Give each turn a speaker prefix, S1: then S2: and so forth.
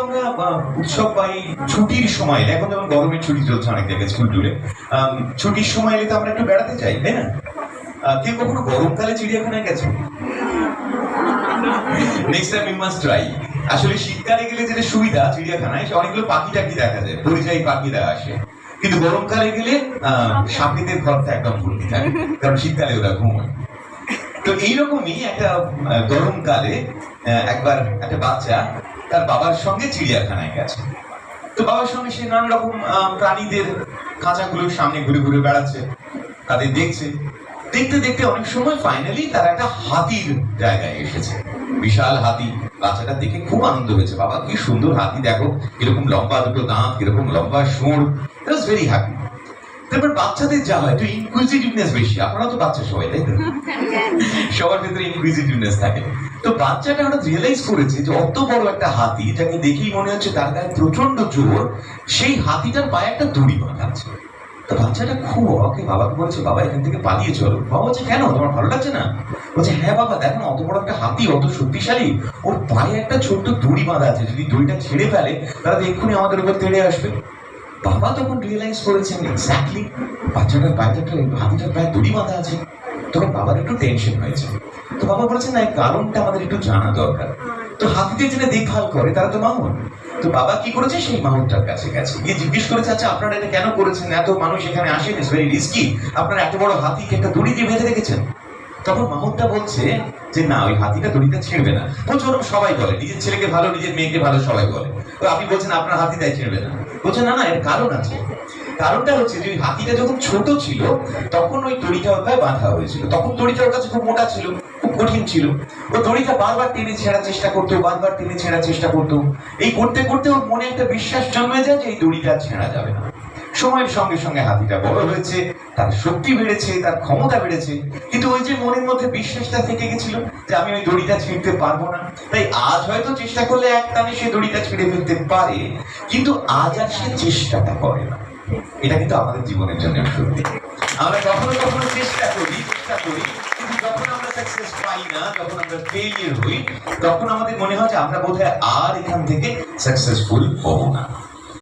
S1: আমরা উৎসব পাই ছুটির সময়, এখন যেমন গরমের ছুটি চলছে অনেক জায়গায় স্কুল টুরে। ছুটির সময় এলে তো আমরা একটু বেড়াতে চাই, তাই না? কেউ কখনো গরমকালে চিড়িয়াখানায় গেছে? Next time you must try. আসলে শীতকালে গেলে যেটা সুবিধা, চিড়িয়াখানায় অনেকগুলো পাখি টাকি দেখা যায়, পরিযায়ী পাখিরা আসে। কিন্তু গরমকালে গেলে সাপেদের ঘরটা একদম ভর্তি থাকে, কারণ শীতকালে ওরা ঘুমায়। তো এইরকমই একটা গরমকালে একবার একটা বাচ্চা তার বাবার সঙ্গে চিড়িয়াখানায় গেছে। তো বাবার সঙ্গে সে নানা রকম প্রাণীদের খাঁচাগুলোর সামনে ঘুরে ঘুরে বেড়াচ্ছে, তাদের দেখছে। দেখতে দেখতে অনেক সময় ফাইনালি তারা একটা হাতির জায়গায় এসেছে। বিশাল হাতি। বাচ্চাটা দেখে খুব আনন্দ হয়েছে, বাবা কি সুন্দর হাতি, দেখো কিরকম লম্বা দুটো দাঁত, কিরকম লম্বা সুর। ইট ওয়াজ ভেরি হ্যাপি। তারপর বাচ্চাদের যা হয়, একটু ইনকুইজিটিভনেস বেশি। আপনারা তো বাচ্চা সবাই, তাই তো? সবার ভেতরে ইনকুইজিটিভনেস থাকে। তো বাচ্চাটা হঠাৎ রিয়েলাইজ করেছে যে অত বড় একটা হাতি, যাকে দেখেই মনে হচ্ছে তার গায়ে প্রচন্ড জোর, সেই হাতিটার পায়ে একটা দড়ি বাঁধা আছে। তো বাচ্চাটা খুব অবাকে বাবাকে বলছে, বাবা এখান থেকে পালিয়ে চলো। বাবা বলছে, কেন, তোমার ভালো লাগছে না? বলছে, হ্যাঁ বাবা, দেখো না, অত বড় একটা হাতি, অত শক্তিশালী, ওর পায়ে একটা ছোট্ট দড়ি বাঁধা আছে, যদি দড়িটা ছেড়ে ফেলে তাহলে তো এক্ষুনি আমাদের উপর তেড়ে আসবে। বাবা তখন রিয়েলাইজ করেছেন এক্স্যাক্টলি বাচ্চাটার পায়ে একটা হাতিটার পায়ে দড়ি বাঁধা আছে। তখন বাবার একটু টেনশন হয়েছে। তো বাবা বলেছেন, না, এই কারণটা আমাদের একটু জানা দরকার। তো হাতিদের যেটা দেখভাল করে তারা তো মামুন। তো বাবা কি করেছে, সেই মামুনটার কাছে গেছে, গিয়ে জিজ্ঞেস করেছে, আচ্ছা আপনারা এটা কেন করেছেন, এত মানুষ এখানে আসেন, ইটস ভেরি রিস্কি, আপনারা এত বড় হাতিকে একটা দড়ি দিয়ে বেঁধে রেখেছেন। তখন মামুনটা বলছে যে না, ওই হাতিটা দড়িটা ছিঁড়বে না। বলছে, ওরকম সবাই বলে, নিজের ছেলেকে ভালো, নিজের মেয়েকে ভালো সবাই বলে। তো আপনি বলছেন আপনার হাতি তাই ছিঁড়বে না? বলছে, না না, এর কারণ আছে। কারণটা হচ্ছে যে ওই হাতিটা যখন ছোট ছিল তখন ওই দড়িটা ওর গায়ে বাঁধা হয়েছিল। তখন দড়িটা ওর কাছে খুব মোটা ছিল, খুব কঠিন ছিল। ও দড়িটা বারবার টেনে ছেঁড়ার চেষ্টা করতো, বারবার টেনে ছেঁড়ার চেষ্টা করতো। এই করতে করতে ওর মনে একটা বিশ্বাস জন্মে যায় যে এই দড়িটা ছেঁড়া যাবে না। সময়ের সঙ্গে সঙ্গে হাতিটা বড় হয়েছে, তার শক্তি বেড়েছে, তার ক্ষমতা বেড়েছে, কিন্তু ওই যে মনের মধ্যে বিশ্বাসটা থেকে গেছিল যে আমি ওই দড়িটা ছিঁড়তে পারবো না। তাই আজ হয়তো চেষ্টা করলে এক টানে সে দড়িটা ছিঁড়ে ফেলতে পারে, কিন্তু আজ আর সে চেষ্টাটা করে না। এটা কিন্তু আমাদের জীবনের জন্য সত্যি। আমরা কখনো কখনো চেষ্টা করি, কিন্তু যখন আমরা সাকসেস পাই না, যখন আমরা ফেলিয়ার হই, তখন আমাদের মনে হয় যে আমরা বোধহয় আর এখান থেকে সাকসেসফুল হব না।